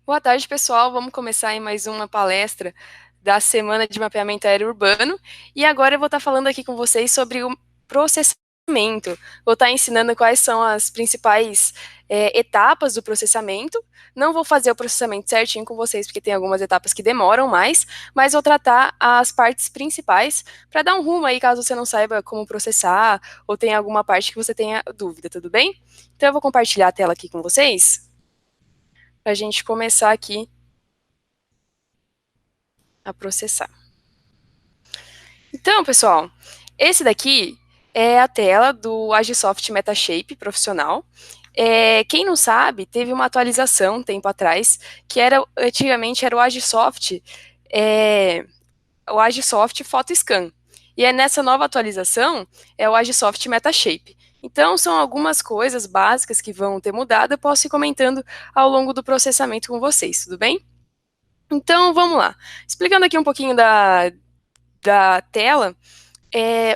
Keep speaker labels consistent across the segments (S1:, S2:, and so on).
S1: Boa tarde, pessoal. Vamos começar aí mais uma palestra da Semana de Mapeamento Aéreo Urbano. E agora eu vou estar falando aqui com vocês sobre o processamento. Vou estar ensinando quais são as principais etapas do processamento. Não vou fazer o processamento certinho com vocês, porque tem algumas etapas que demoram mais, mas vou tratar as partes principais para dar um rumo aí, caso você não saiba como processar ou tenha alguma parte que você tenha dúvida, tudo bem? Então eu vou compartilhar a tela aqui com vocês para a gente começar aqui a processar. Então, pessoal, esse daqui é a tela do Agisoft Metashape profissional. Quem não sabe, teve uma atualização um tempo atrás, que antigamente era o Agisoft PhotoScan. E nessa nova atualização é o Agisoft Metashape. Então, são algumas coisas básicas que vão ter mudado, eu posso ir comentando ao longo do processamento com vocês, tudo bem? Então, vamos lá. Explicando aqui um pouquinho da tela,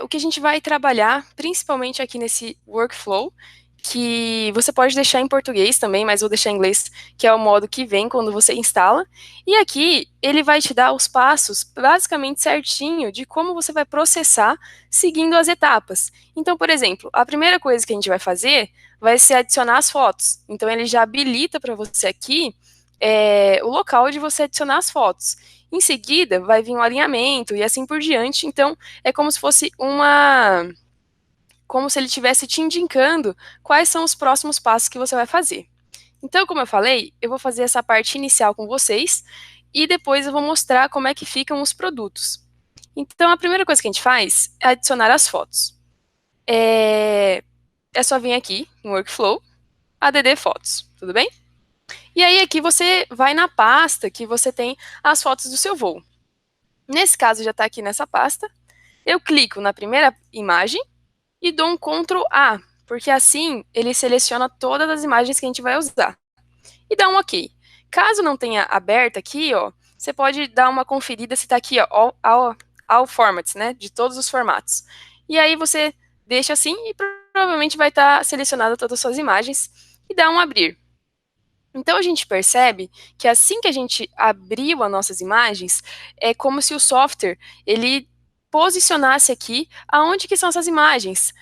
S1: o que a gente vai trabalhar, principalmente aqui nesse workflow, que você pode deixar em português também, mas vou deixar em inglês, que é o modo que vem quando você instala. E aqui ele vai te dar os passos basicamente certinho de como você vai processar seguindo as etapas. Então, por exemplo, a primeira coisa que a gente vai fazer vai ser adicionar as fotos. Então, ele já habilita para você aqui o local de você adicionar as fotos. Em seguida, vai vir um alinhamento e assim por diante. Então, é como se fosse como se ele estivesse te indicando quais são os próximos passos que você vai fazer. Então, como eu falei, eu vou fazer essa parte inicial com vocês e depois eu vou mostrar como é que ficam os produtos. Então, a primeira coisa que a gente faz é adicionar as fotos. É só vir aqui no Workflow, add fotos, tudo bem? E aí aqui você vai na pasta que você tem as fotos do seu voo. Nesse caso já está aqui nessa pasta. Eu clico na primeira imagem e dou um Ctrl A, porque assim ele seleciona todas as imagens que a gente vai usar. E dá um OK. Caso não tenha aberto aqui, ó, você pode dar uma conferida se está aqui, ó, all formats, né, de todos os formatos. E aí você deixa assim e provavelmente vai estar selecionado todas as suas imagens e dá um abrir. Então a gente percebe que assim que a gente abriu as nossas imagens, é como se o software ele posicionasse aqui aonde que são essas imagens,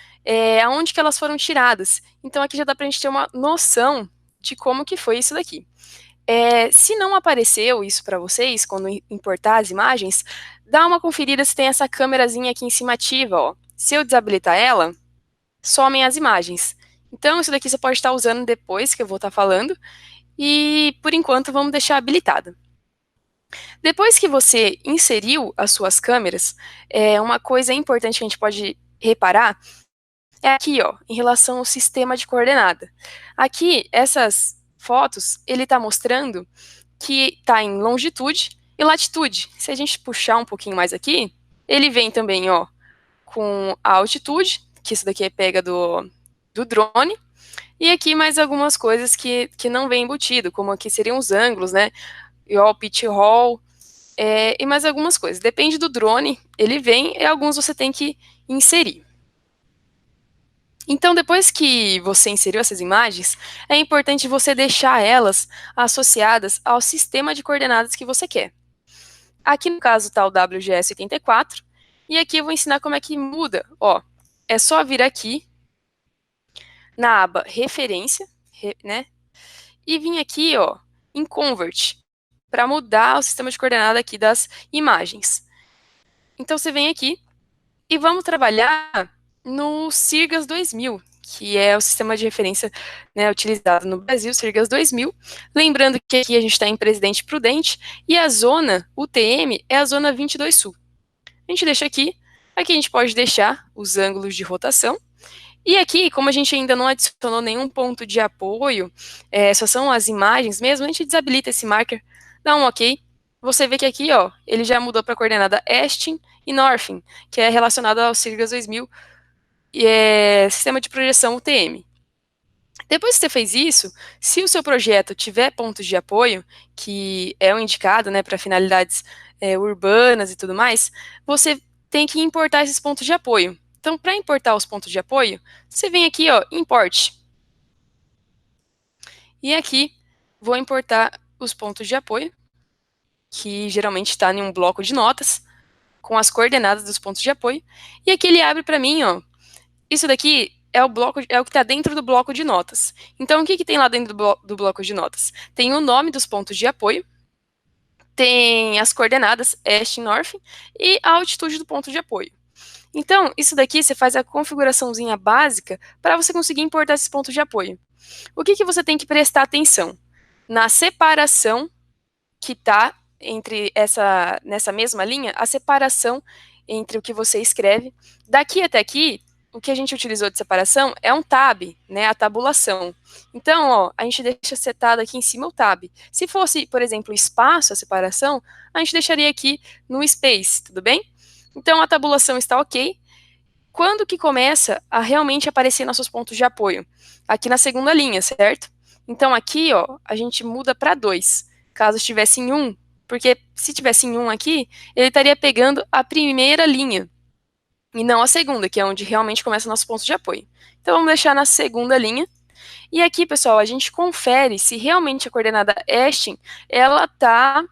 S1: aonde que elas foram tiradas. Então aqui já dá para a gente ter uma noção de como que foi isso daqui. Se não apareceu isso para vocês, quando importar as imagens, dá uma conferida se tem essa câmerazinha aqui em cima ativa. Ó. Se eu desabilitar ela, somem as imagens. Então isso daqui você pode estar usando depois que eu vou estar falando, e, por enquanto, vamos deixar habilitada. Depois que você inseriu as suas câmeras, uma coisa importante que a gente pode reparar é aqui, ó, em relação ao sistema de coordenada. Aqui, essas fotos, ele está mostrando que está em longitude e latitude. Se a gente puxar um pouquinho mais aqui, ele vem também, ó, com a altitude, que isso daqui é pega do drone, e aqui mais algumas coisas que não vem embutido, como aqui seriam os ângulos, né? E o pitch roll, e mais algumas coisas. Depende do drone, ele vem e alguns você tem que inserir. Então, depois que você inseriu essas imagens, é importante você deixar elas associadas ao sistema de coordenadas que você quer. Aqui no caso está o WGS84, e aqui eu vou ensinar como é que muda. Ó, é só vir aqui na aba referência, né? E vir aqui, ó, em Convert, para mudar o sistema de coordenada aqui das imagens. Então, você vem aqui e vamos trabalhar no Sirgas 2000, que é o sistema de referência, né, utilizado no Brasil, Sirgas 2000. Lembrando que aqui a gente está em Presidente Prudente e a zona UTM é a zona 22 Sul. A gente deixa aqui a gente pode deixar os ângulos de rotação. E aqui, como a gente ainda não adicionou nenhum ponto de apoio, só são as imagens mesmo, a gente desabilita esse marker, dá um OK. Você vê que aqui, ó, ele já mudou para a coordenada Estin e Northin, que é relacionado ao Sirgas 2000, e sistema de projeção UTM. Depois que você fez isso, se o seu projeto tiver pontos de apoio, que é o indicado, né, para finalidades urbanas e tudo mais, você tem que importar esses pontos de apoio. Então, para importar os pontos de apoio, você vem aqui, ó, Import. E aqui, vou importar os pontos de apoio, que geralmente está em um bloco de notas, com as coordenadas dos pontos de apoio. E aqui ele abre para mim, ó, isso daqui é o bloco, é o que está dentro do bloco de notas. Então, o que tem lá dentro do bloco de notas? Tem o nome dos pontos de apoio, tem as coordenadas East e North e a altitude do ponto de apoio. Então, isso daqui você faz a configuraçãozinha básica para você conseguir importar esses pontos de apoio. O que você tem que prestar atenção? Na separação que está nessa mesma linha, a separação entre o que você escreve. Daqui até aqui, o que a gente utilizou de separação é um tab, né, a tabulação. Então, ó, a gente deixa setado aqui em cima o tab. Se fosse, por exemplo, espaço, a separação, a gente deixaria aqui no space, tudo bem? Então, a tabulação está ok. Quando que começa a realmente aparecer nossos pontos de apoio? Aqui na segunda linha, certo? Então, aqui, ó, a gente muda para 2. Caso estivesse em 1, porque se tivesse em 1 aqui, ele estaria pegando a primeira linha, e não a segunda, que é onde realmente começam nossos pontos de apoio. Então, vamos deixar na segunda linha. E aqui, pessoal, a gente confere se realmente a coordenada Estin, ela está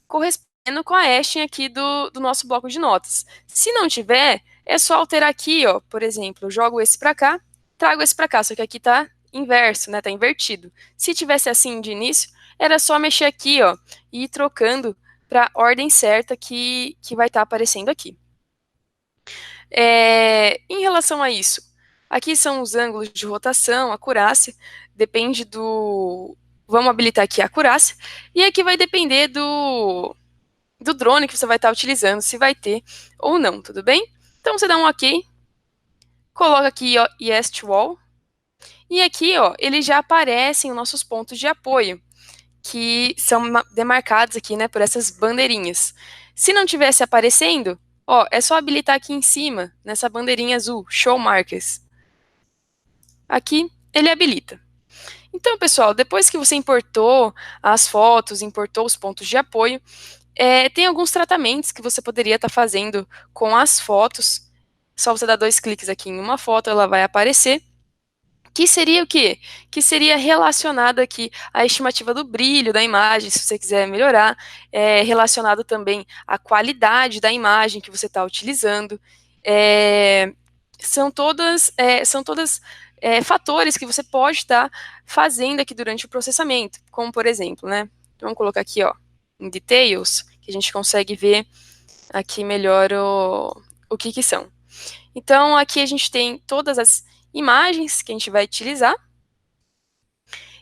S1: correspondendo com a Estin aqui do nosso bloco de notas. Se não tiver, é só alterar aqui, ó, por exemplo, eu jogo esse para cá, trago esse para cá, só que aqui está inverso, né, tá invertido. Se tivesse assim de início, era só mexer aqui, ó, e ir trocando para a ordem certa que vai estar aparecendo aqui. Em relação a isso, aqui são os ângulos de rotação, acurácia, depende do... Vamos habilitar aqui a acurácia, e aqui vai depender do drone que você vai estar utilizando, se vai ter ou não, tudo bem? Então você dá um OK, coloca aqui, ó, Yes to All, e aqui, ó, eles já aparecem os nossos pontos de apoio, que são demarcados aqui, né, por essas bandeirinhas. Se não tivesse aparecendo, ó, é só habilitar aqui em cima, nessa bandeirinha azul, Show Markers. Aqui, ele habilita. Então, pessoal, depois que você importou as fotos, importou os pontos de apoio, tem alguns tratamentos que você poderia estar fazendo com as fotos. Só você dar 2 cliques aqui em uma foto, ela vai aparecer. Que seria o quê? Que seria relacionado aqui à estimativa do brilho da imagem, se você quiser melhorar, relacionado também à qualidade da imagem que você está utilizando. São todas fatores que você pode estar fazendo aqui durante o processamento, como por exemplo, né? Vamos colocar aqui, ó, em Details, que a gente consegue ver aqui melhor o que são. Então, aqui a gente tem todas as imagens que a gente vai utilizar.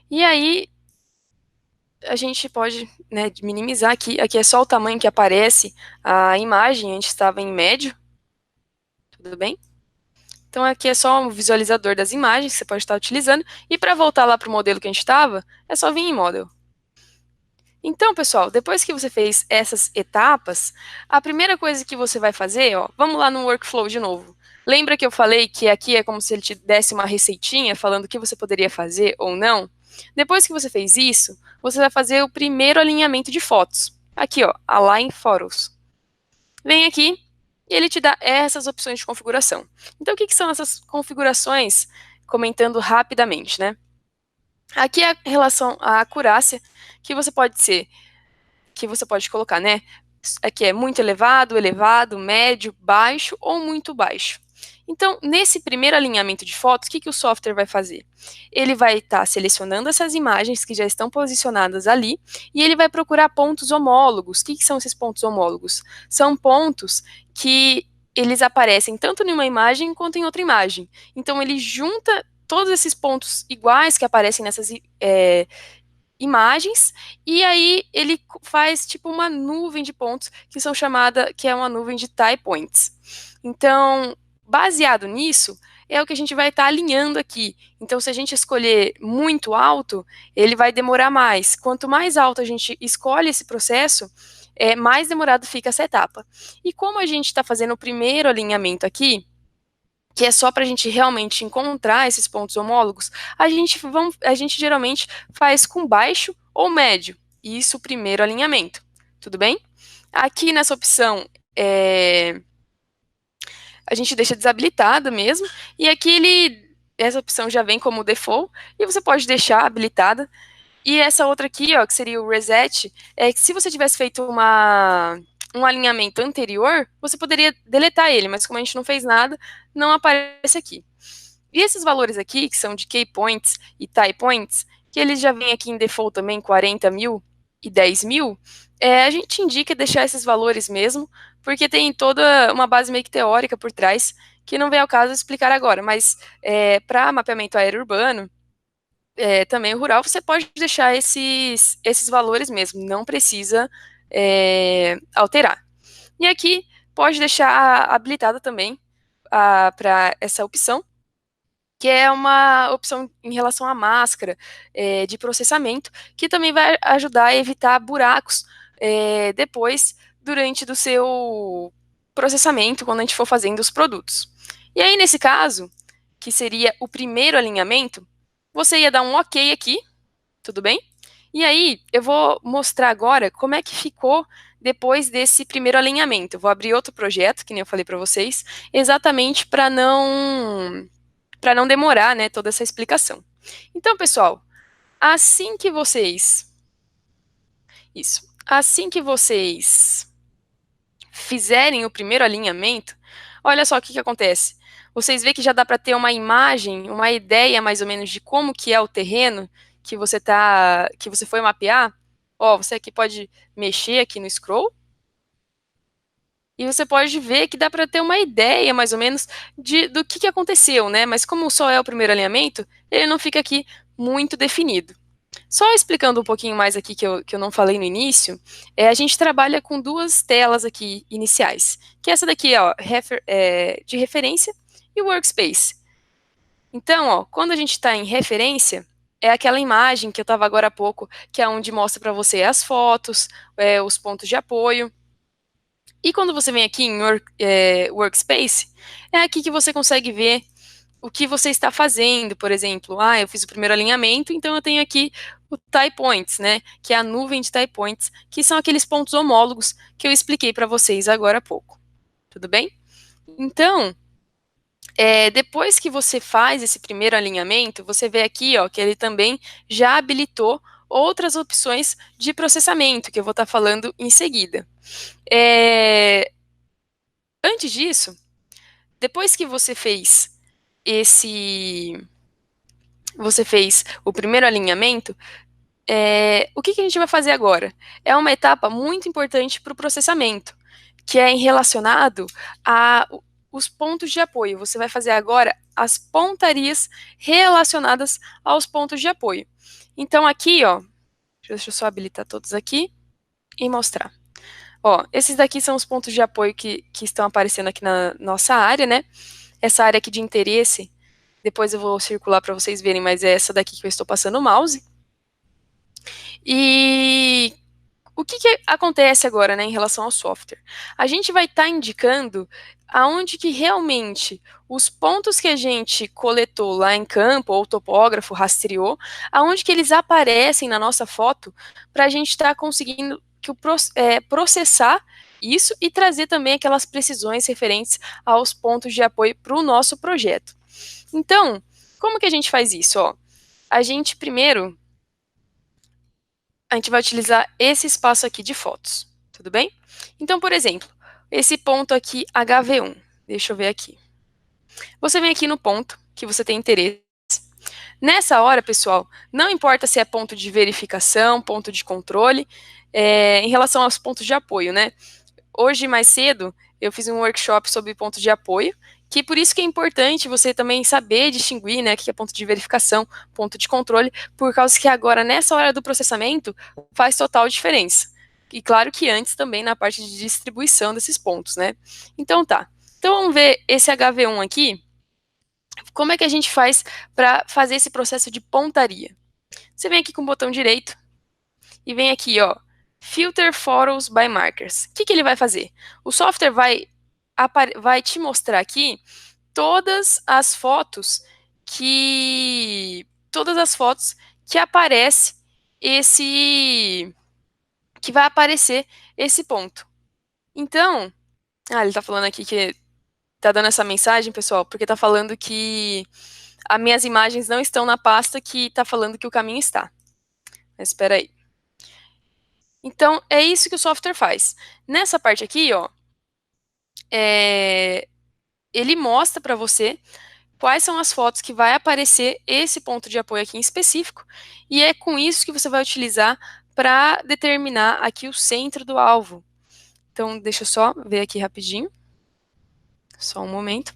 S1: E aí, a gente pode, né, minimizar aqui. Aqui é só o tamanho que aparece a imagem, antes estava em médio. Tudo bem? Então, aqui é só um visualizador das imagens que você pode estar utilizando. E para voltar lá para o modelo que a gente estava, é só vir em Model. Então, pessoal, depois que você fez essas etapas, a primeira coisa que você vai fazer, ó, vamos lá no workflow de novo. Lembra que eu falei que aqui é como se ele te desse uma receitinha falando o que você poderia fazer ou não? Depois que você fez isso, você vai fazer o primeiro alinhamento de fotos. Aqui, ó, Align Photos. Vem aqui e ele te dá essas opções de configuração. Então, o que são essas configurações? Comentando rapidamente, né? Aqui é a relação à acurácia, que você pode colocar, né? Aqui é muito elevado, elevado, médio, baixo ou muito baixo. Então, nesse primeiro alinhamento de fotos, o que o software vai fazer? Ele vai estar selecionando essas imagens que já estão posicionadas ali e ele vai procurar pontos homólogos. O que são esses pontos homólogos? São pontos que eles aparecem tanto em uma imagem quanto em outra imagem. Então, ele junta todos esses pontos iguais que aparecem nessas imagens, e aí ele faz tipo uma nuvem de pontos que é uma nuvem de type points. Então, baseado nisso, é o que a gente vai estar alinhando aqui. Então, se a gente escolher muito alto, ele vai demorar mais. Quanto mais alto a gente escolhe esse processo, mais demorado fica essa etapa. E como a gente está fazendo o primeiro alinhamento aqui, que é só para a gente realmente encontrar esses pontos homólogos, a gente geralmente faz com baixo ou médio. Isso, o primeiro alinhamento. Tudo bem? Aqui nessa opção, a gente deixa desabilitada mesmo, e aqui essa opção já vem como default, e você pode deixar habilitada. E essa outra aqui, ó, que seria o reset, é que se você tivesse feito um alinhamento anterior, você poderia deletar ele, mas como a gente não fez nada, não aparece aqui. E esses valores aqui, que são de key points e tie points, que eles já vêm aqui em default também, 40.000 e 10.000, a gente indica deixar esses valores mesmo, porque tem toda uma base meio que teórica por trás, que não vem ao caso explicar agora, mas para mapeamento aéreo urbano, também o rural, você pode deixar esses valores mesmo, não precisa alterar. E aqui pode deixar habilitada também para essa opção, que é uma opção em relação à máscara de processamento, que também vai ajudar a evitar buracos depois, durante do seu processamento, quando a gente for fazendo os produtos. E aí, nesse caso, que seria o primeiro alinhamento, você ia dar um OK aqui, tudo bem? E aí, eu vou mostrar agora como é que ficou depois desse primeiro alinhamento. Eu vou abrir outro projeto, que nem eu falei para vocês, exatamente para não demorar, né, toda essa explicação. Então, pessoal, assim que vocês assim que vocês fizerem o primeiro alinhamento, olha só o que acontece. Vocês veem que já dá para ter uma imagem, uma ideia mais ou menos de como que é o terreno que você foi mapear. Ó, você aqui pode mexer aqui no scroll e você pode ver que dá para ter uma ideia mais ou menos do que aconteceu, né? Mas como só é o primeiro alinhamento, ele não fica aqui muito definido. Só explicando um pouquinho mais aqui que eu não falei no início, a gente trabalha com duas telas aqui iniciais, que é essa daqui, ó, de referência e workspace. Então, ó, quando a gente está em referência, é aquela imagem que eu estava agora há pouco, que é onde mostra para você as fotos, os pontos de apoio. E quando você vem aqui em workspace, é aqui que você consegue ver o que você está fazendo, por exemplo. Eu fiz o primeiro alinhamento, então eu tenho aqui o tie points, né? Que é a nuvem de tie points, que são aqueles pontos homólogos que eu expliquei para vocês agora há pouco. Tudo bem? Então, depois que você faz esse primeiro alinhamento, você vê aqui, ó, que ele também já habilitou outras opções de processamento, que eu vou estar falando em seguida. Antes disso, depois que você fez o primeiro alinhamento, o que a gente vai fazer agora? É uma etapa muito importante para o processamento, que é relacionado a os pontos de apoio. Você vai fazer agora as pontarias relacionadas aos pontos de apoio. Então aqui, ó, deixa eu só habilitar todos aqui e mostrar. Ó, esses daqui são os pontos de apoio que estão aparecendo aqui na nossa área, né? Essa área aqui de interesse, depois eu vou circular para vocês verem, mas é essa daqui que eu estou passando o mouse. E o que acontece agora, né, em relação ao software? A gente vai estar indicando aonde que realmente os pontos que a gente coletou lá em campo, ou o topógrafo rastreou, aonde que eles aparecem na nossa foto, para a gente estar conseguindo processar isso e trazer também aquelas precisões referentes aos pontos de apoio para o nosso projeto. Então, como que a gente faz isso? Ó, a gente primeiro a gente vai utilizar esse espaço aqui de fotos, tudo bem? Então, por exemplo, esse ponto aqui HV1, deixa eu ver aqui. Você vem aqui no ponto que você tem interesse. Nessa hora, pessoal, não importa se é ponto de verificação, ponto de controle, em relação aos pontos de apoio, né? Hoje, mais cedo, eu fiz um workshop sobre pontos de apoio, que por isso que é importante você também saber distinguir, né, o que é ponto de verificação, ponto de controle, por causa que agora, nessa hora do processamento, faz total diferença. E claro que antes também na parte de distribuição desses pontos, né? Então tá. Então vamos ver esse HV1 aqui. Como é que a gente faz para fazer esse processo de pontaria? Você vem aqui com o botão direito e vem aqui, ó, Filter Photos by Markers. O que ele vai fazer? O software vai te mostrar aqui todas as fotos que aparece que vai aparecer esse ponto. Então, ele está falando aqui que está dando essa mensagem, pessoal, porque está falando que as minhas imagens não estão na pasta que está falando que o caminho está. Mas espera aí. Então, é isso que o software faz. Nessa parte aqui, ó, ele mostra para você quais são as fotos que vai aparecer esse ponto de apoio aqui em específico, e é com isso que você vai utilizar para determinar aqui o centro do alvo. Então, deixa eu só ver aqui rapidinho. Só um momento.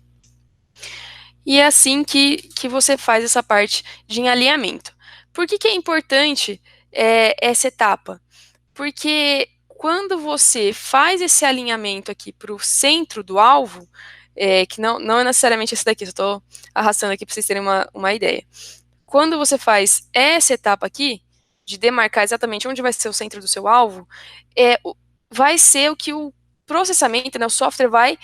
S1: E é assim que você faz essa parte de alinhamento. Por que é importante essa etapa? Porque quando você faz esse alinhamento aqui para o centro do alvo, que não é necessariamente esse daqui, só estou arrastando aqui para vocês terem uma ideia. Quando você faz essa etapa aqui, de demarcar exatamente onde vai ser o centro do seu alvo, vai ser o que o processamento, né, o software vai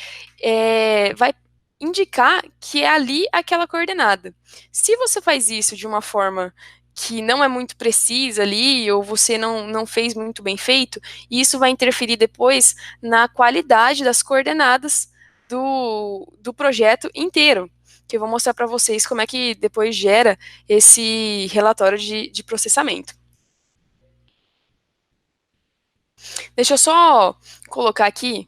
S1: indicar que é ali aquela coordenada. Se você faz isso de uma forma que não é muito precisa ali, ou você não fez muito bem feito, isso vai interferir depois na qualidade das coordenadas do projeto inteiro, que eu vou mostrar para vocês como é que depois gera esse relatório de processamento. Deixa eu só colocar aqui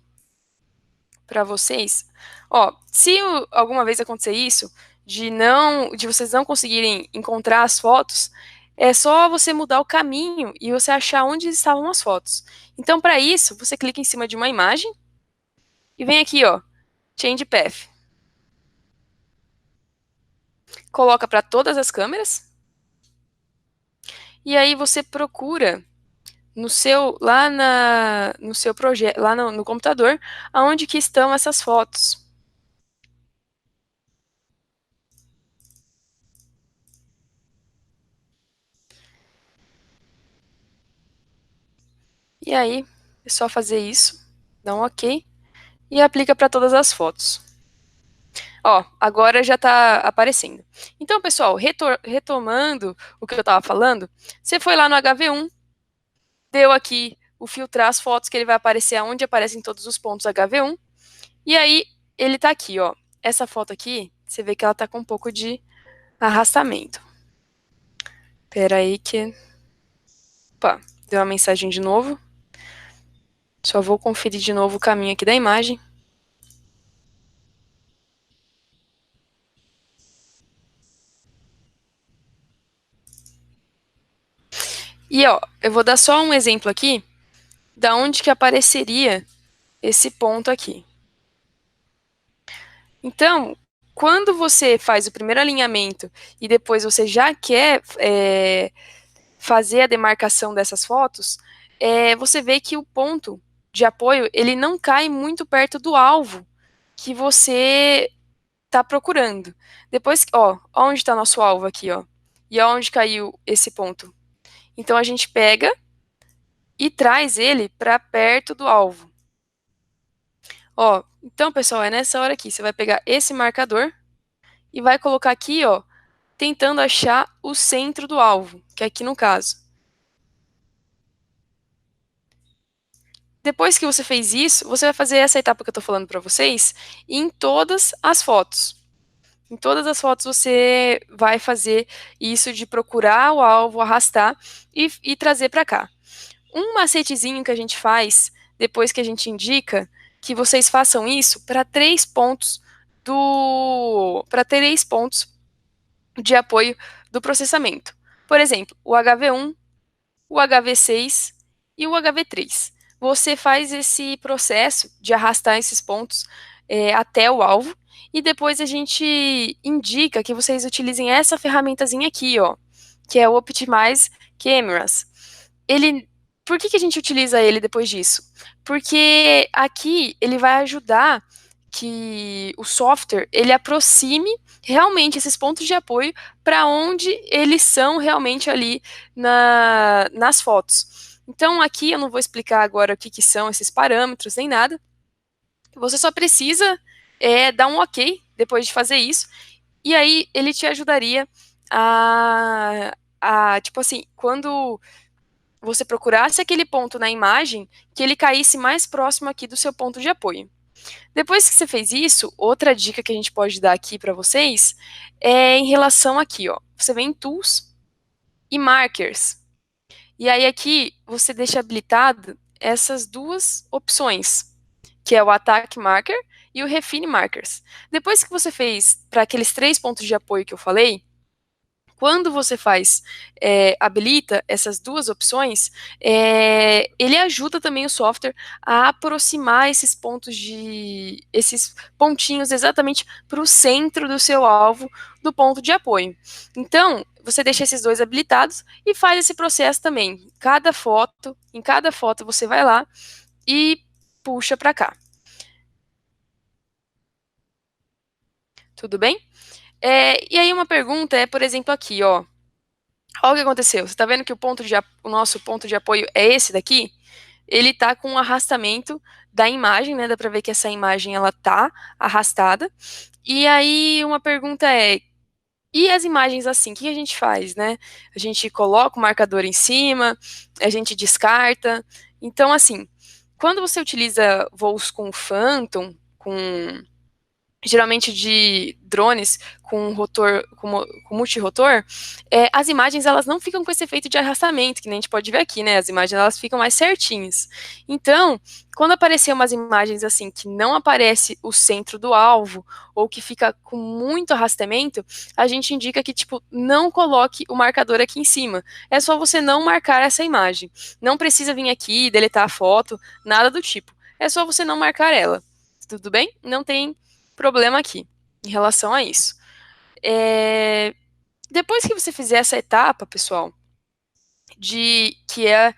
S1: para vocês. Ó, se alguma vez acontecer isso, de vocês não conseguirem encontrar as fotos, é só você mudar o caminho e você achar onde estavam as fotos. Então, para isso, você clica em cima de uma imagem e vem aqui, ó, Change Path. Coloca para todas as câmeras. E aí você procura no seu projeto, lá no computador, aonde que estão essas fotos. E aí, é só fazer isso, dá um OK e aplica para todas as fotos. Ó, agora já está aparecendo. Então, pessoal, retomando o que eu estava falando, você foi lá no HV1, deu aqui o filtrar as fotos, que ele vai aparecer onde aparecem todos os pontos HV1, e aí ele está aqui, ó. Essa foto aqui, você vê que ela está com um pouco de arrastamento. Espera aí que... Opa, deu uma mensagem de novo. Só vou conferir de novo o caminho aqui da imagem. E ó, eu vou dar só um exemplo aqui da onde que apareceria esse ponto aqui. Então, quando você faz o primeiro alinhamento e depois você já quer fazer a demarcação dessas fotos, você vê que o ponto de apoio ele não cai muito perto do alvo que você está procurando. Depois, ó, onde está nosso alvo aqui, ó, e onde caiu esse ponto. Então a gente pega e traz ele para perto do alvo. Ó, então, pessoal, é nessa hora aqui, você vai pegar esse marcador e vai colocar aqui, ó, tentando achar o centro do alvo, que é aqui no caso. Depois que você fez isso, você vai fazer essa etapa que eu estou falando para vocês em todas as fotos. Em todas as fotos você vai fazer isso de procurar o alvo, arrastar e trazer para cá. Um macetezinho que a gente faz, depois que a gente indica, que vocês façam isso para 3 pontos para 3 pontos de apoio do processamento. Por exemplo, o HV1, o HV6 e o HV3. Você faz esse processo de arrastar esses pontos até o alvo e depois a gente indica que vocês utilizem essa ferramentazinha aqui, ó, que é o Optimize Cameras. Por que a gente utiliza ele depois disso? Porque aqui ele vai ajudar que o software ele aproxime realmente esses pontos de apoio para onde eles são realmente ali nas fotos. Então aqui eu não vou explicar agora o que são esses parâmetros nem nada. Você só precisa dar um OK depois de fazer isso e aí ele te ajudaria tipo assim, quando você procurasse aquele ponto na imagem, que ele caísse mais próximo aqui do seu ponto de apoio. Depois que você fez isso, outra dica que a gente pode dar aqui para vocês é em relação aqui, ó. Você vem em Tools e Markers. E aí aqui você deixa habilitado essas duas opções, que é o Attack Marker e o Refine Markers. Depois que você fez para aqueles 3 pontos de apoio que eu falei, quando você habilita essas duas opções, ele ajuda também o software a aproximar esses pontinhos exatamente para o centro do seu alvo do ponto de apoio. Então, você deixa esses dois habilitados e faz esse processo também. Em cada foto você vai lá e puxa para cá. Tudo bem? E aí uma pergunta é, por exemplo, aqui, ó. Olha o que aconteceu. Você está vendo que o nosso ponto de apoio é esse daqui? Ele está com um arrastamento da imagem, né? Dá para ver que essa imagem ela tá arrastada. E aí uma pergunta é: e as imagens assim, o que a gente faz, né? A gente coloca o marcador em cima, a gente descarta. Então, assim, quando você utiliza voos com Phantom, com geralmente de drones com rotor, com multirotor, as imagens elas não ficam com esse efeito de arrastamento, que nem a gente pode ver aqui, né? As imagens elas ficam mais certinhas. Então, quando aparecer umas imagens assim que não aparece o centro do alvo ou que fica com muito arrastamento, a gente indica que tipo não coloque o marcador aqui em cima. É só você não marcar essa imagem. Não precisa vir aqui deletar a foto, nada do tipo. É só você não marcar ela. Tudo bem? Não tem problema aqui em relação a isso. Depois que você fizer essa etapa, pessoal, de que é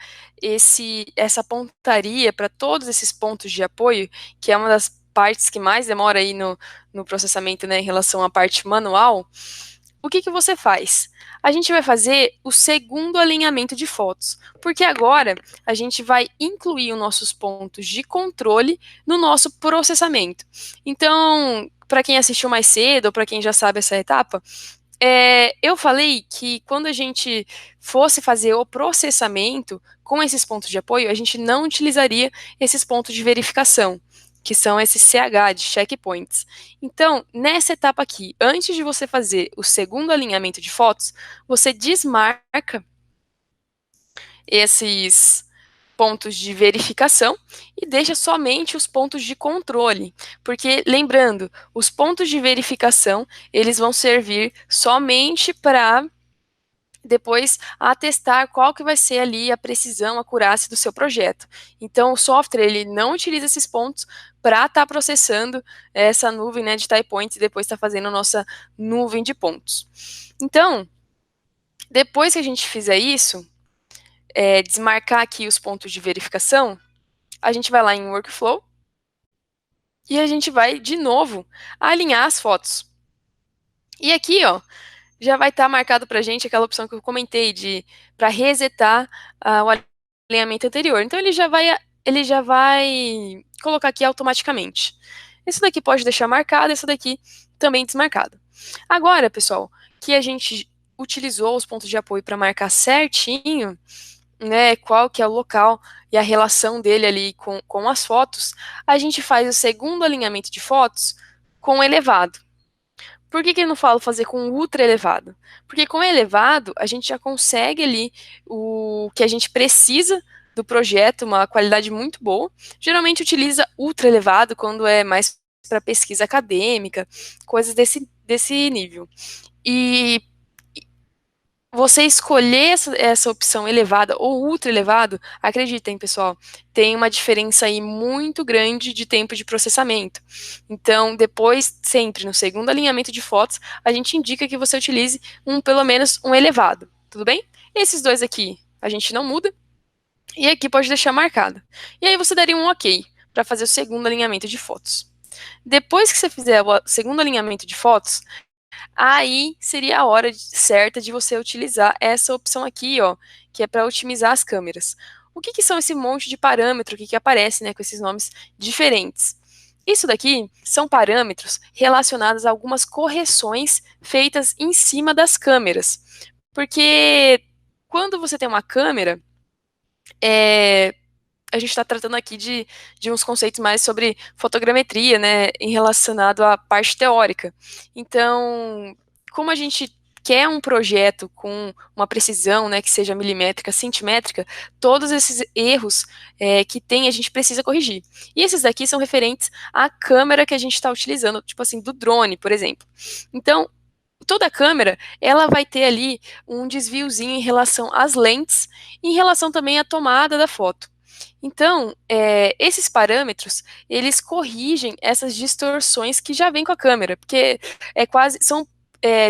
S1: essa pontaria para todos esses pontos de apoio, que é uma das partes que mais demora aí no processamento, né, em relação à parte manual, o que você faz? A gente vai fazer o segundo alinhamento de fotos, porque agora a gente vai incluir os nossos pontos de controle no nosso processamento. Então, para quem assistiu mais cedo, ou para quem já sabe essa etapa, eu falei que quando a gente fosse fazer o processamento com esses pontos de apoio, a gente não utilizaria esses pontos de verificação, que são esses CH, de checkpoints. Então, nessa etapa aqui, antes de você fazer o segundo alinhamento de fotos, você desmarca esses pontos de verificação e deixa somente os pontos de controle, porque lembrando, os pontos de verificação, eles vão servir somente para depois atestar qual que vai ser ali a precisão, a acurácia do seu projeto. Então, o software ele não utiliza esses pontos para estar processando essa nuvem, né, de type points e depois está fazendo a nossa nuvem de pontos. Então, depois que a gente fizer isso, desmarcar aqui os pontos de verificação, a gente vai lá em Workflow e a gente vai, de novo, alinhar as fotos. E aqui, ó, já vai estar marcado para a gente aquela opção que eu comentei para resetar o alinhamento anterior. Então ele já vai colocar aqui automaticamente. Isso daqui pode deixar marcado, isso daqui também desmarcado. Agora, pessoal, que a gente utilizou os pontos de apoio para marcar certinho, né, qual que é o local e a relação dele ali com as fotos, a gente faz o segundo alinhamento de fotos com elevado. Por que eu não falo fazer com ultra elevado? Porque com elevado, a gente já consegue ali o que a gente precisa do projeto, uma qualidade muito boa. Geralmente utiliza ultra elevado quando é mais para pesquisa acadêmica, coisas desse nível. E você escolher essa opção elevada ou ultra elevado, acreditem, pessoal, tem uma diferença aí muito grande de tempo de processamento. Então, depois, sempre no segundo alinhamento de fotos, a gente indica que você utilize pelo menos um elevado, tudo bem? Esses dois aqui a gente não muda, e aqui pode deixar marcado. E aí você daria um OK para fazer o segundo alinhamento de fotos. Depois que você fizer o segundo alinhamento de fotos, aí seria a hora certa de você utilizar essa opção aqui, ó, que é para otimizar as câmeras. O que são esse monte de parâmetro que aparece, né, com esses nomes diferentes? Isso daqui são parâmetros relacionados a algumas correções feitas em cima das câmeras. Porque quando você tem uma câmera, a gente está tratando aqui de uns conceitos mais sobre fotogrametria, né, em relacionado à parte teórica. Então, como a gente quer um projeto com uma precisão, né, que seja milimétrica, centimétrica, todos esses erros que tem a gente precisa corrigir. E esses daqui são referentes à câmera que a gente está utilizando, tipo assim, do drone, por exemplo. Então, toda câmera, ela vai ter ali um desviozinho em relação às lentes e em relação também à tomada da foto. Então, esses parâmetros, eles corrigem essas distorções que já vêm com a câmera, porque são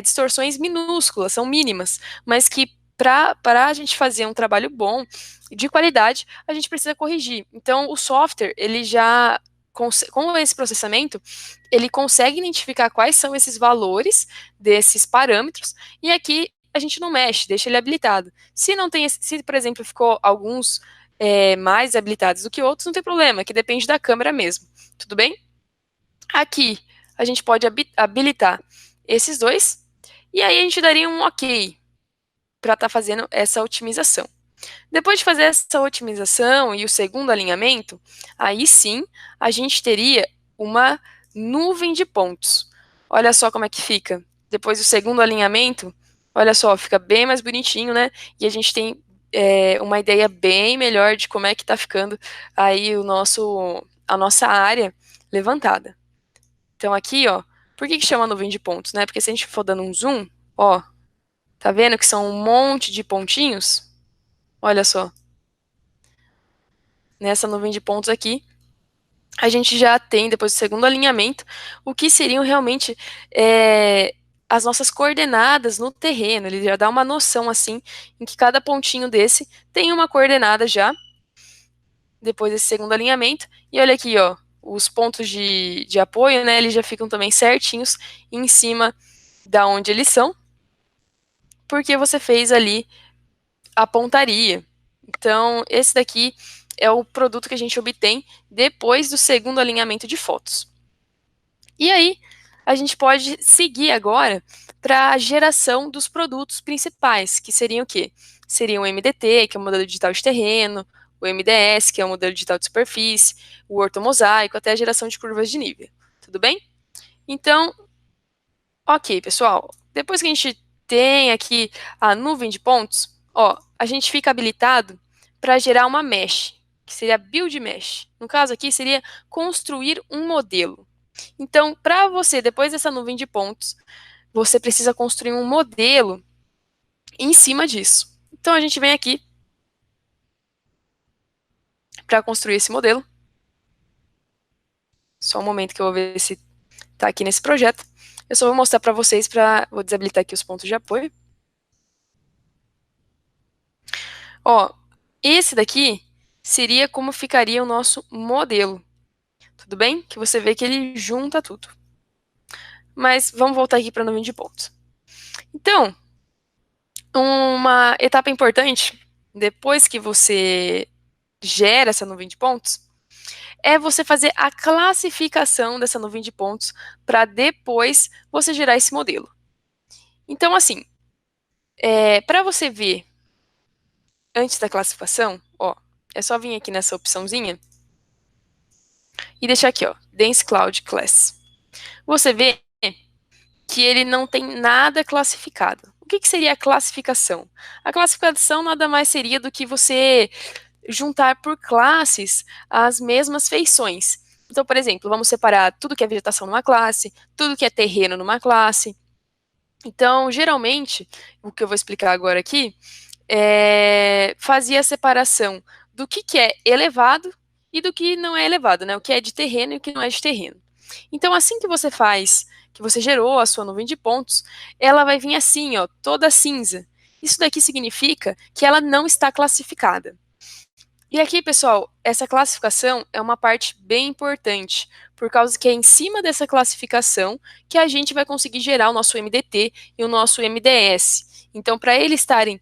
S1: distorções minúsculas, são mínimas, mas que para a gente fazer um trabalho bom, de qualidade, a gente precisa corrigir. Então, o software, ele já, com esse processamento, ele consegue identificar quais são esses valores desses parâmetros, e aqui a gente não mexe, deixa ele habilitado. Se não tem, se por exemplo ficou alguns mais habilitados do que outros, não tem problema, que depende da câmera mesmo, tudo bem? Aqui a gente pode habilitar esses dois, e aí a gente daria um OK para estar fazendo essa otimização. Depois de fazer essa otimização e o segundo alinhamento, aí sim a gente teria uma nuvem de pontos. Olha só como é que fica. Depois do segundo alinhamento, olha só, fica bem mais bonitinho, né? E a gente tem uma ideia bem melhor de como é que está ficando aí a nossa área levantada. Então aqui, ó, por que chama nuvem de pontos, né? Porque se a gente for dando um zoom, ó, tá vendo que são um monte de pontinhos? Olha só. Nessa nuvem de pontos aqui, a gente já tem, depois do segundo alinhamento, o que seriam realmente as nossas coordenadas no terreno. Ele já dá uma noção, assim, em que cada pontinho desse tem uma coordenada já, depois desse segundo alinhamento. E olha aqui, ó, os pontos de apoio, né, eles já ficam também certinhos em cima da onde eles são, porque você fez ali a pontaria. Então, esse daqui é o produto que a gente obtém depois do segundo alinhamento de fotos. E aí, a gente pode seguir agora para a geração dos produtos principais, que seriam o quê? Seriam o MDT, que é o modelo digital de terreno, o MDS, que é o modelo digital de superfície, o ortomosaico, até a geração de curvas de nível. Tudo bem? Então, ok, pessoal. Depois que a gente tem aqui a nuvem de pontos, ó, a gente fica habilitado para gerar uma mesh, que seria build mesh. No caso aqui, seria construir um modelo. Então, para você, depois dessa nuvem de pontos, você precisa construir um modelo em cima disso. Então, a gente vem aqui para construir esse modelo. Só um momento que eu vou ver se está aqui nesse projeto. Eu só vou mostrar para vocês, vou desabilitar aqui os pontos de apoio. Ó, esse daqui seria como ficaria o nosso modelo. Tudo bem? Que você vê que ele junta tudo. Mas vamos voltar aqui para a nuvem de pontos. Então, uma etapa importante, depois que você gera essa nuvem de pontos, é você fazer a classificação dessa nuvem de pontos para depois você gerar esse modelo. Então, assim, para você ver antes da classificação, ó, é só vir aqui nessa opçãozinha e deixar aqui, ó, Dense Cloud Class. Você vê que ele não tem nada classificado. O que seria a classificação? A classificação nada mais seria do que você juntar por classes as mesmas feições. Então, por exemplo, vamos separar tudo que é vegetação numa classe, tudo que é terreno numa classe. Então, geralmente, o que eu vou explicar agora aqui fazia a separação do que é elevado e do que não é elevado, né? O que é de terreno e o que não é de terreno. Então, assim que você faz, que você gerou a sua nuvem de pontos, ela vai vir assim, ó, toda cinza. Isso daqui significa que ela não está classificada. E aqui, pessoal, essa classificação é uma parte bem importante, por causa que é em cima dessa classificação que a gente vai conseguir gerar o nosso MDT e o nosso MDS. Então, para eles estarem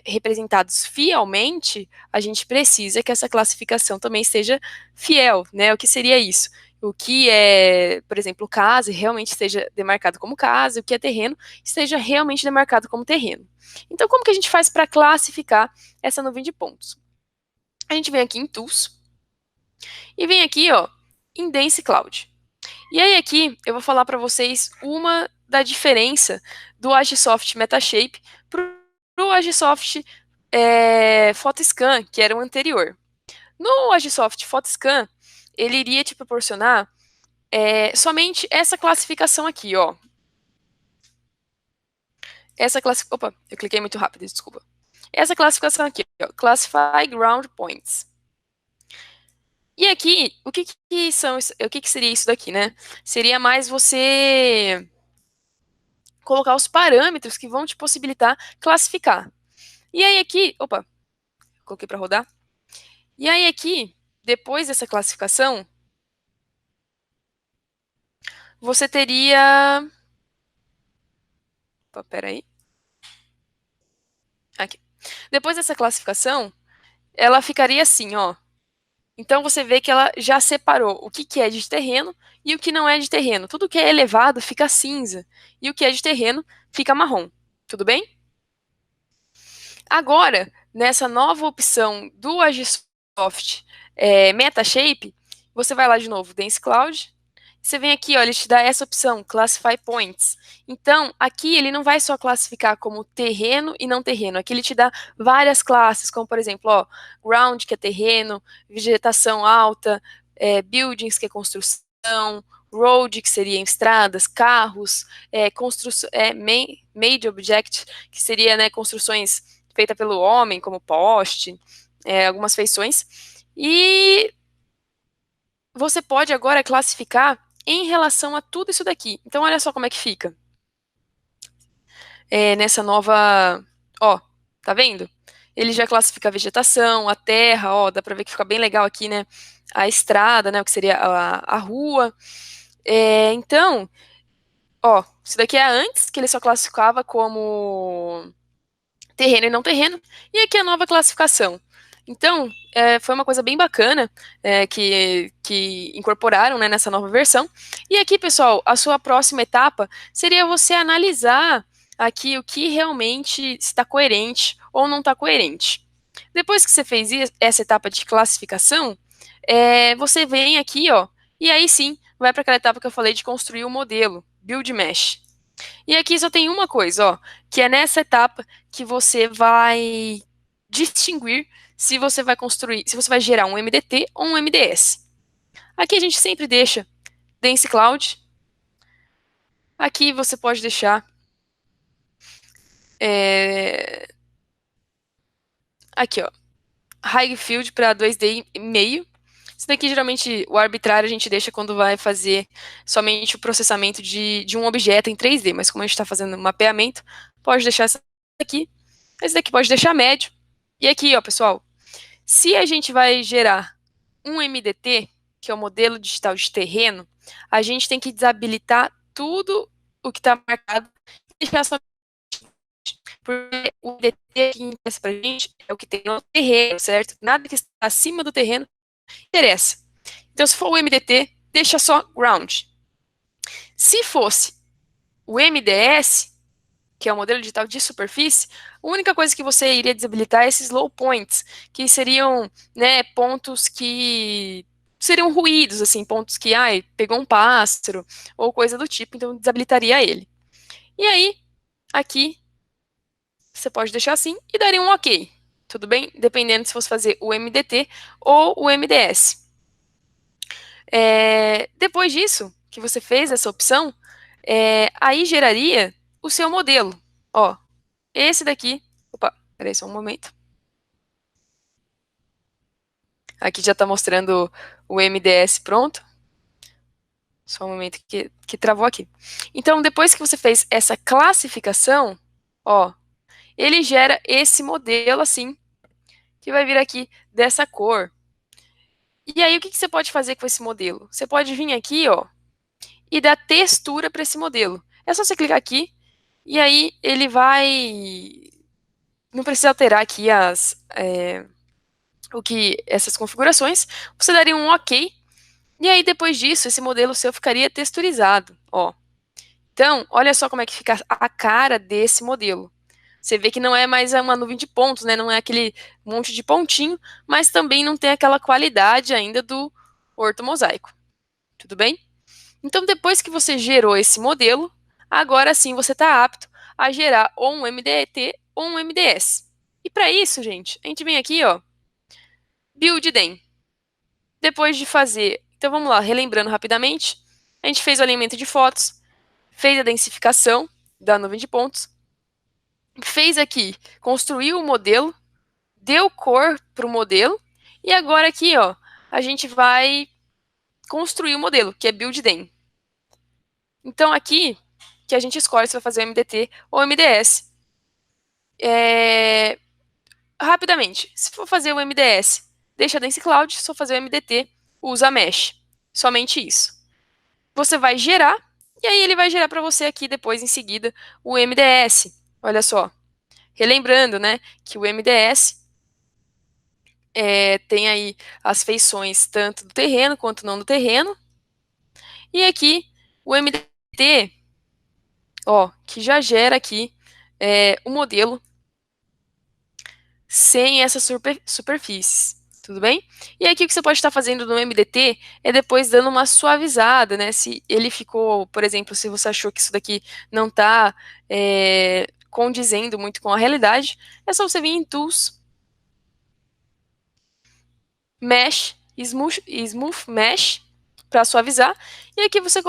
S1: representados fielmente, a gente precisa que essa classificação também esteja fiel, né? O que seria isso? O que é, por exemplo, casa realmente esteja demarcado como casa, o que é terreno esteja realmente demarcado como terreno. Então, como que a gente faz para classificar essa nuvem de pontos? A gente vem aqui em Tools e vem aqui, ó, em Dense Cloud. E aí aqui eu vou falar para vocês uma da diferença do Agisoft Metashape para o Agisoft PhotoScan, que era o anterior. No Agisoft PhotoScan, ele iria te proporcionar somente essa classificação aqui, ó. Opa, eu cliquei muito rápido, desculpa. Essa classificação aqui, ó, Classify Ground Points. E aqui, o que seria isso daqui, né? Seria mais você colocar os parâmetros que vão te possibilitar classificar. E aí aqui, opa, coloquei para rodar. E aí aqui, depois dessa classificação, você teria... Opa, peraí. Aqui. Depois dessa classificação, ela ficaria assim, ó. Então você vê que ela já separou o que é de terreno e o que não é de terreno. Tudo que é elevado fica cinza e o que é de terreno fica marrom. Tudo bem? Agora, nessa nova opção do Agisoft Metashape, você vai lá de novo, Dense Cloud. Você vem aqui, ó, ele te dá essa opção, Classify Points. Então, aqui ele não vai só classificar como terreno e não terreno. Aqui ele te dá várias classes, como por exemplo, ó, Ground, que é terreno, vegetação alta, Buildings, que é construção, Road, que seriam estradas, carros, Made Object, que seria, né, construções feitas pelo homem, como poste, algumas feições. E você pode agora classificar em relação a tudo isso daqui. Então, olha só como é que fica. Nessa nova... Ó, tá vendo? Ele já classifica a vegetação, a terra, ó, dá pra ver que fica bem legal aqui, né? A estrada, né? O que seria a rua. Então, ó, isso daqui é antes, que ele só classificava como terreno e não terreno. E aqui a nova classificação. Então, foi uma coisa bem bacana que incorporaram, né, nessa nova versão. E aqui, pessoal, a sua próxima etapa seria você analisar aqui o que realmente está coerente ou não está coerente. Depois que você fez essa etapa de classificação, você vem aqui, ó, e aí sim, vai para aquela etapa que eu falei de construir o modelo, Build Mesh. E aqui só tem uma coisa, ó, que é nessa etapa que você vai distinguir se você vai construir, se você vai gerar um MDT ou um MDS. Aqui a gente sempre deixa Dense Cloud. Aqui você pode deixar aqui, ó, High Field para 2D e meio. Isso daqui, geralmente, o arbitrário a gente deixa quando vai fazer somente o processamento de um objeto em 3D, mas como a gente está fazendo mapeamento, pode deixar essa daqui. Esse daqui pode deixar médio. E aqui, ó, pessoal, se a gente vai gerar um MDT, que é o modelo digital de terreno, a gente tem que desabilitar tudo o que está marcado e deixar só porque o MDT que interessa pra gente é o que tem no terreno, certo? Nada que está acima do terreno interessa. Então, se for o MDT, deixa só ground. Se fosse o MDS, que é o modelo digital de superfície, a única coisa que você iria desabilitar é esses low points, que seriam, né, pontos que seriam ruídos, assim, pontos que, pegou um pássaro, ou coisa do tipo, então desabilitaria ele. E aí, aqui, você pode deixar assim e daria um OK. Tudo bem? Dependendo se fosse fazer o MDT ou o MDS. Depois disso, que você fez essa opção, aí geraria o seu modelo. Ó, esse daqui... Opa, peraí só um momento. Aqui já está mostrando o MDS pronto. Só um momento que travou aqui. Então, depois que você fez essa classificação, ó, ele gera esse modelo assim, que vai vir aqui dessa cor. E aí, o que você pode fazer com esse modelo? Você pode vir aqui, ó, e dar textura para esse modelo. É só você clicar aqui, e aí ele vai... Não precisa alterar aqui essas configurações. Você daria um OK, e aí depois disso, esse modelo seu ficaria texturizado, ó. Então, olha só como é que fica a cara desse modelo. Você vê que não é mais uma nuvem de pontos, né? Não é aquele monte de pontinho, mas também não tem aquela qualidade ainda do ortomosaico. Tudo bem? Então, depois que você gerou esse modelo, agora sim você está apto a gerar ou um MDT ou um MDS. E para isso, gente, a gente vem aqui, ó, build den. Depois de fazer, então vamos lá, relembrando rapidamente, a gente fez o alinhamento de fotos, fez a densificação da nuvem de pontos, fez aqui, construiu o modelo, deu cor para o modelo, e agora aqui, ó, a gente vai construir o modelo, que é build den. Então aqui, que a gente escolhe se vai fazer o MDT ou o MDS. Rapidamente, se for fazer o MDS, deixa Dense Cloud, se for fazer o MDT, usa Mesh. Somente isso. Você vai gerar, e aí ele vai gerar para você aqui depois, em seguida, o MDS. Olha só. Relembrando, né, que o MDS tem aí as feições tanto do terreno quanto não do terreno. E aqui, o MDT, ó, que já gera aqui o modelo sem essas superfícies, tudo bem? E aqui o que você pode estar fazendo no MDT é depois dando uma suavizada, né? Se ele ficou, por exemplo, se você achou que isso daqui não está condizendo muito com a realidade, é só você vir em Tools, Mesh, Smooth Mesh, para suavizar, e aqui você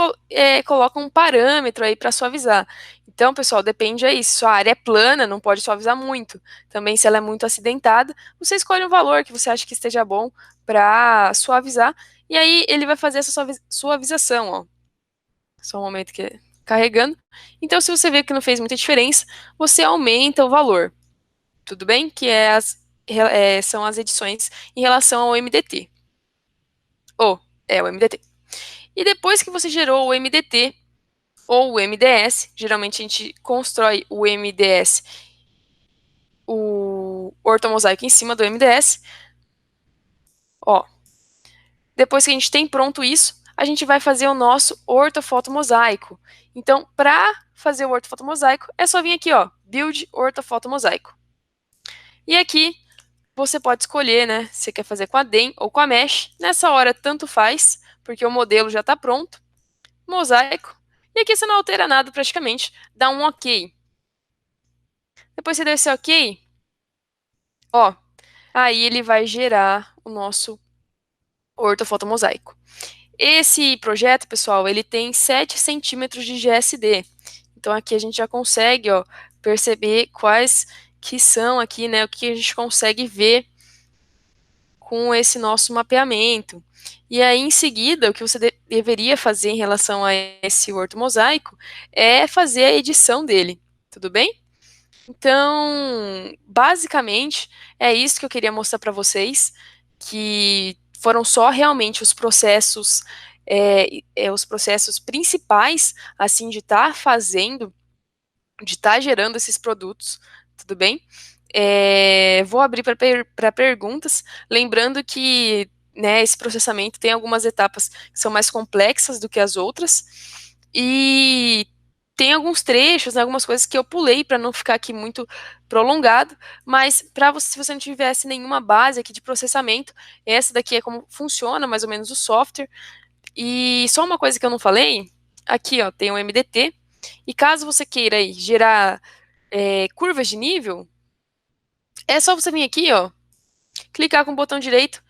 S1: coloca um parâmetro aí para suavizar. Então, pessoal, depende aí. Se sua área é plana, não pode suavizar muito. Também, se ela é muito acidentada, você escolhe um valor que você acha que esteja bom para suavizar, e aí ele vai fazer essa suavização, ó. Só um momento que é carregando. Então, se você vê que não fez muita diferença, você aumenta o valor. Tudo bem? Que são as edições em relação ao MDT. O MDT. E depois que você gerou o MDT ou o MDS, geralmente a gente constrói o MDS, o ortomosaico em cima do MDS. Ó, depois que a gente tem pronto isso, a gente vai fazer o nosso ortofotomosaico. Então, para fazer o ortofotomosaico, é só vir aqui, ó, build ortofotomosaico. E aqui você pode escolher, né, se você quer fazer com a DEM ou com a Mesh. Nessa hora, tanto faz, porque o modelo já está pronto. Mosaico. E aqui você não altera nada praticamente, dá um OK. Depois você der esse OK, ó, aí ele vai gerar o nosso ortofotomosaico. Esse projeto, pessoal, ele tem 7 centímetros de GSD. Então aqui a gente já consegue, ó, perceber quais que são aqui, né, o que a gente consegue ver com esse nosso mapeamento. E aí, em seguida, o que você deveria fazer em relação a esse ortomosaico é fazer a edição dele, tudo bem? Então, basicamente, é isso que eu queria mostrar para vocês, que foram só realmente os processos principais, assim, de estar fazendo, de estar gerando esses produtos, tudo bem? Vou abrir para perguntas, lembrando que, né, esse processamento tem algumas etapas que são mais complexas do que as outras, e tem alguns trechos, né, algumas coisas que eu pulei para não ficar aqui muito prolongado, mas se você não tivesse nenhuma base aqui de processamento, essa daqui é como funciona mais ou menos o software. E só uma coisa que eu não falei, aqui ó, tem o MDT, e caso você queira aí gerar curvas de nível, é só você vir aqui, ó, clicar com o botão direito,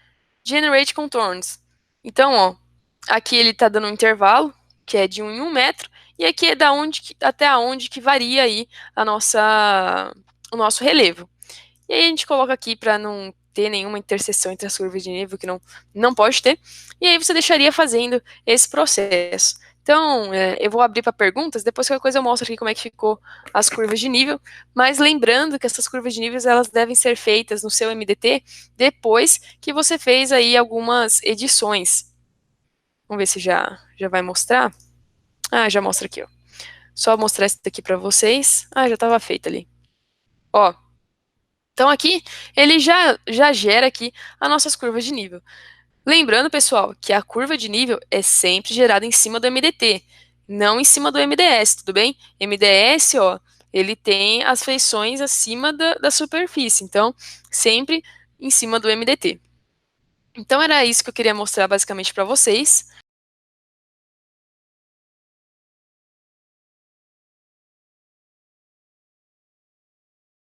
S1: Generate Contorns. Então, ó, aqui ele está dando um intervalo, que é de 1 em 1 metro, e aqui é até onde que varia aí o nosso relevo. E aí a gente coloca aqui para não ter nenhuma interseção entre as curvas de nível, que não pode ter, e aí você deixaria fazendo esse processo. Então, eu vou abrir para perguntas, depois qualquer coisa eu mostro aqui como é que ficou as curvas de nível, mas lembrando que essas curvas de níveis elas devem ser feitas no seu MDT depois que você fez aí algumas edições. Vamos ver se já vai mostrar. Ah, já mostra aqui, ó. Só mostrar isso daqui para vocês. Ah, já estava feito ali. Ó, então aqui ele já gera aqui as nossas curvas de nível. Lembrando, pessoal, que a curva de nível é sempre gerada em cima do MDT, não em cima do MDS, tudo bem? MDS, ó, ele tem as feições acima da superfície, então sempre em cima do MDT. Então era isso que eu queria mostrar basicamente para vocês.